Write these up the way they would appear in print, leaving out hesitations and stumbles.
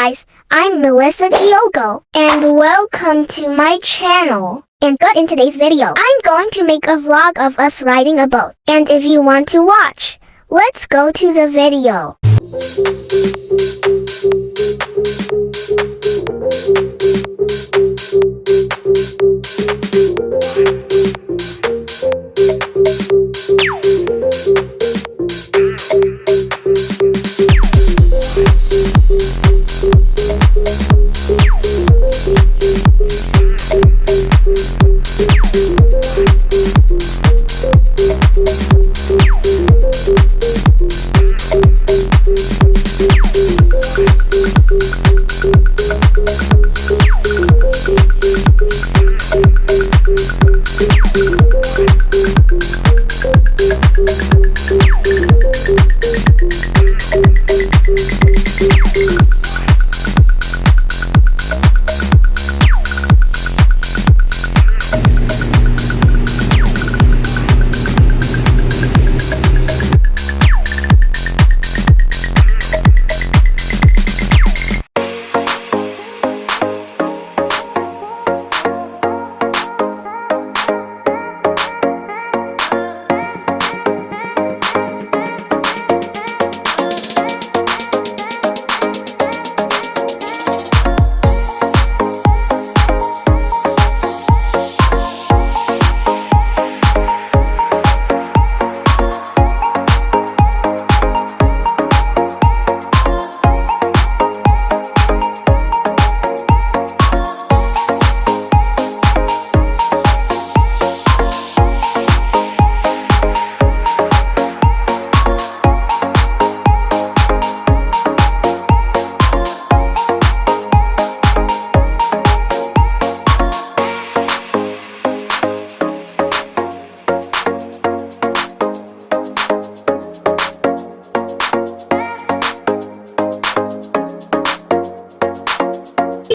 guys, I'm Melissa Diogo, and welcome to my channel. And in today's video, I'm going to make a vlog of us riding a boat. And if you want to watch, let's go to the video.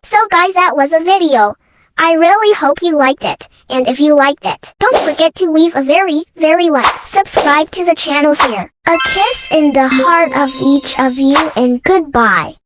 So guys, that was a video. I really hope you liked it. And if you liked it, don't forget to leave a very like. Subscribe to the channel here. A kiss in the heart of each of you and goodbye.